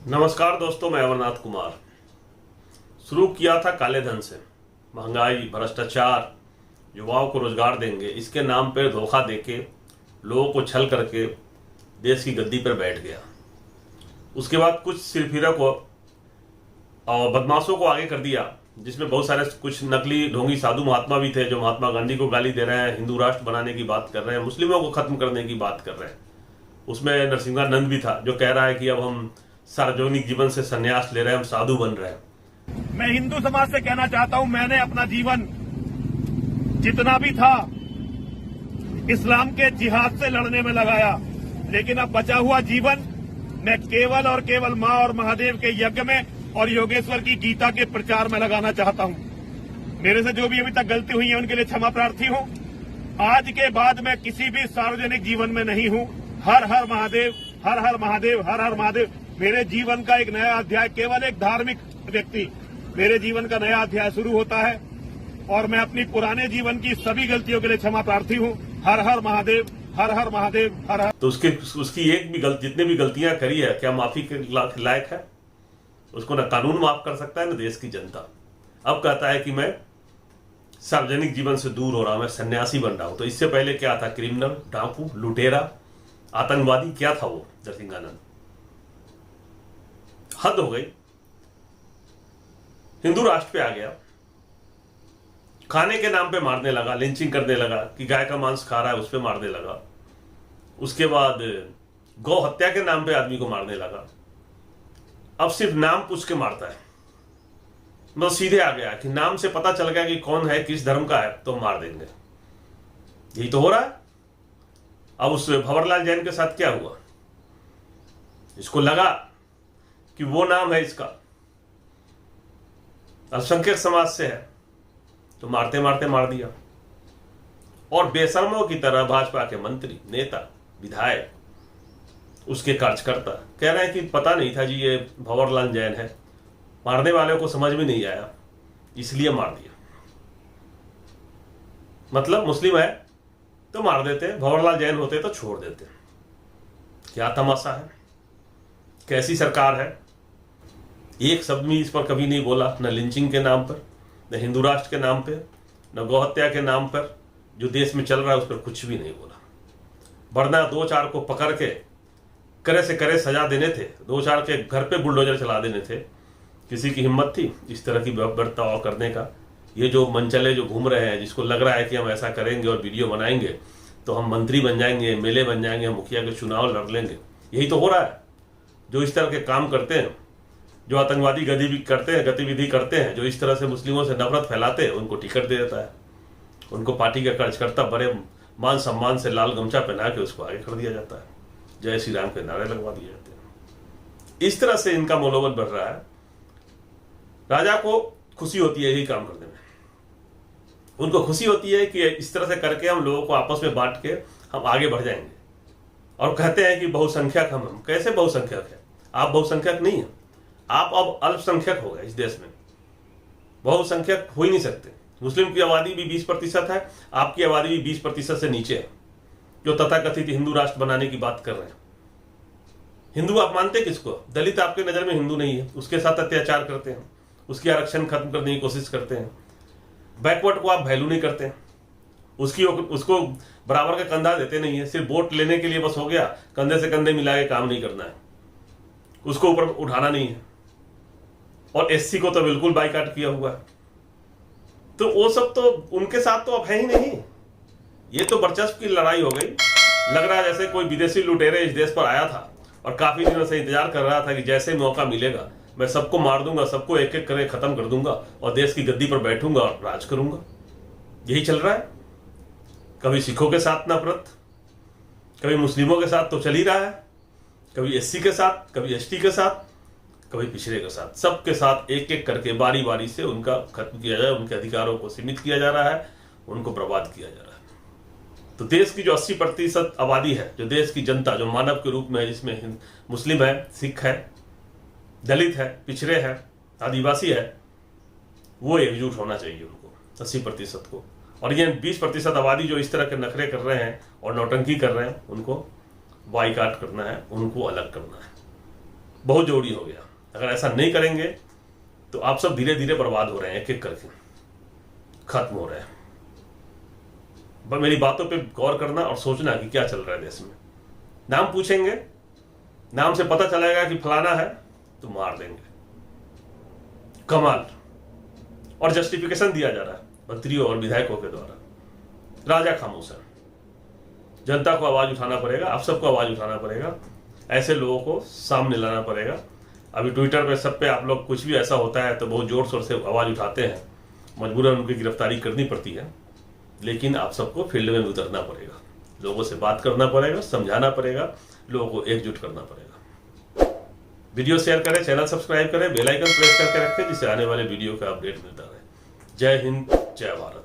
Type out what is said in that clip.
नमस्कार दोस्तों, मैं अमरनाथ कुमार। शुरू किया था काले धन से, महंगाई, भ्रष्टाचार, युवाओं को रोजगार देंगे, इसके नाम पर धोखा देके लोगों को छल करके देश की गद्दी पर बैठ गया। उसके बाद कुछ सिरफिरा को और बदमाशों को आगे कर दिया, जिसमें बहुत सारे कुछ नकली ढोंगी साधु महात्मा भी थे जो महात्मा गांधी को गाली दे रहे हैं, हिंदू राष्ट्र बनाने की बात कर रहे हैं, मुस्लिमों को खत्म करने की बात कर रहे हैं। उसमें नरसिंहानंद भी था जो कह रहा है कि अब हम सार्वजनिक जीवन से संन्यास ले रहे हैं, हम साधु बन रहे हैं। मैं हिंदू समाज से कहना चाहता हूं, मैंने अपना जीवन जितना भी था इस्लाम के जिहाद से लड़ने में लगाया, लेकिन अब बचा हुआ जीवन मैं केवल और केवल मां और महादेव के यज्ञ में और योगेश्वर की गीता के प्रचार में लगाना चाहता हूं। मेरे से जो भी अभी तक गलती हुई है उनके लिए क्षमा प्रार्थी हूं। आज के बाद मैं किसी भी सार्वजनिक जीवन में नहीं हूं। हर हर महादेव, हर हर महादेव, हर हर महादेव। मेरे जीवन का एक नया अध्याय, केवल एक धार्मिक व्यक्ति, मेरे जीवन का नया अध्याय शुरू होता है और मैं अपनी पुराने जीवन की सभी गलतियों के लिए क्षमा प्रार्थी हूं। हर हर महादेव, हर हर महादेव, हर हर। तो उसकी एक भी जितने भी गलतियां करी है, क्या माफी के लायक है? उसको ना कानून माफ कर सकता है ना देश की जनता। अब कहता है कि मैं सार्वजनिक जीवन से दूर हो रहा हूं, मैं सन्यासी बन रहा हूं। तो इससे पहले क्या था? क्रिमिनल, डाकू, लुटेरा, आतंकवादी, क्या था वो नरसिंहानंद? हद हो गई। हिंदू राष्ट्र पे आ गया, खाने के नाम पे मारने लगा, लिंचिंग करने लगा कि गाय का मांस खा रहा है उस पे मारने लगा। उसके बाद गौ हत्या के नाम पे आदमी को मारने लगा। अब सिर्फ नाम पूछ के मारता है, मतलब सीधे आ गया कि नाम से पता चल गया कि कौन है, किस धर्म का है, तो मार देंगे। यही तो हो रहा है। अब उस भंवरलाल जैन के साथ क्या हुआ? इसको लगा कि वो नाम है इसका, अल्पसंख्यक समाज से है, तो मारते मारते मार दिया। और बेशर्मों की तरह भाजपा के मंत्री, नेता, विधायक, उसके कार्यकर्ता कह रहे हैं कि पता नहीं था जी ये भंवरलाल जैन है, मारने वाले को समझ में नहीं आया इसलिए मार दिया। मतलब मुस्लिम है तो मार देते, भंवरलाल जैन होते तो छोड़ देते। क्या तमाशा है, कैसी सरकार है। एक शब्द भी इस पर कभी नहीं बोला, न लिंचिंग के नाम पर, न हिंदू राष्ट्र के नाम पे, न गौहत्या के नाम पर जो देश में चल रहा है उस पर कुछ भी नहीं बोला। वरना दो चार को पकड़ के करे से करे सजा देने थे, दो चार के घर पे बुलडोजर चला देने थे। किसी की हिम्मत थी इस तरह की बर्ताव करने का? ये जो मनचले जो घूम रहे हैं, जिसको लग रहा है कि हम ऐसा करेंगे और वीडियो बनाएंगे तो हम मंत्री बन जाएंगे, एमएलए बन जाएंगे, हम मुखिया के चुनाव लड़ लेंगे, यही तो हो रहा है। जो इस तरह के काम करते हैं, जो आतंकवादी गतिविधि करते हैं, जो इस तरह से मुस्लिमों से नफरत फैलाते हैं, उनको टिकट दे देता है। उनको पार्टी का कार्यकर्ता बड़े मान सम्मान से लाल गमछा पहना के उसको आगे कर दिया जाता है, जय श्री राम के नारे लगवा दिए जाते हैं। इस तरह से इनका मनोबल बढ़ रहा है। राजा को खुशी होती है यही काम करने में, उनको खुशी होती है कि इस तरह से करके हम लोगों को आपस में बांट के हम आगे बढ़ जाएंगे। और कहते हैं कि बहुसंख्यक हम कैसे बहुसंख्यक है? आप बहुसंख्यक नहीं है, आप अब अल्पसंख्यक हो गए। इस देश में बहुसंख्यक हो ही नहीं सकते। मुस्लिम की आबादी भी 20% है, आपकी आबादी भी 20% से नीचे है, जो तथाकथित हिंदू राष्ट्र बनाने की बात कर रहे हैं। हिंदू आप मानते किसको? दलित आपके नजर में हिंदू नहीं है, उसके साथ अत्याचार करते हैं, उसकी आरक्षण खत्म करने की कोशिश करते हैं। बैकवर्ड को आप वैल्यू नहीं करते हैं, उसको बराबर का कंधा देते नहीं है। सिर्फ वोट लेने के लिए बस हो गया, कंधे से कंधे मिला के काम नहीं करना है, उसको ऊपर उठाना नहीं है। और एससी को तो बिल्कुल बाइकाट किया हुआ है। तो वो सब तो उनके साथ तो अब है ही नहीं। ये तो वर्चस्व की लड़ाई हो गई। लग रहा है जैसे कोई विदेशी लुटेरे इस देश पर आया था और काफी दिनों से इंतजार कर रहा था कि जैसे मौका मिलेगा मैं सबको मार दूंगा, सबको एक एक करके खत्म कर दूंगा और देश की गद्दी पर बैठूंगा और राज करूंगा। यही चल रहा है। कभी सिखों के साथ नफरत, कभी मुस्लिमों के साथ तो चल ही रहा है, कभी एससी के साथ, कभी एसटी के साथ, कभी पिछड़े के साथ। सबके साथ एक एक करके बारी बारी से उनका खत्म किया जाए, उनके अधिकारों को सीमित किया जा रहा है, उनको बर्बाद किया जा रहा है। तो देश की जो 80% आबादी है, जो देश की जनता, जो मानव के रूप में है, जिसमें मुस्लिम है, सिख है, दलित है, पिछड़े है, आदिवासी है, वो एकजुट होना चाहिए उनको, 80% को। और ये 20% आबादी जो इस तरह के नखरे कर रहे हैं और नौटंकी कर रहे हैं, उनको बाइकाट करना है, उनको अलग करना है। बहुत जरूरी हो गया। अगर ऐसा नहीं करेंगे तो आप सब धीरे धीरे बर्बाद हो रहे हैं, एक एक करके खत्म हो रहे हैं। बस मेरी बातों पे गौर करना और सोचना कि क्या चल रहा है देश में। नाम पूछेंगे, नाम से पता चलेगा कि फलाना है तो मार देंगे। कमाल। और जस्टिफिकेशन दिया जा रहा है मंत्रियों और विधायकों के द्वारा। राजा खामोश है। जनता को आवाज उठाना पड़ेगा, आप सबको आवाज उठाना पड़ेगा, ऐसे लोगों को सामने लाना पड़ेगा। अभी ट्विटर पे सब पे आप लोग कुछ भी ऐसा होता है तो बहुत जोर शोर से आवाज उठाते हैं, मजबूरन उनकी गिरफ्तारी करनी पड़ती है। लेकिन आप सबको फील्ड में उतरना पड़ेगा, लोगों से बात करना पड़ेगा, समझाना पड़ेगा, लोगों को एकजुट करना पड़ेगा। वीडियो शेयर करें, चैनल सब्सक्राइब करें, बेल आइकन प्रेस करके रखें जिससे आने वाले वीडियो का अपडेट मिलता रहे। जय हिंद, जय भारत।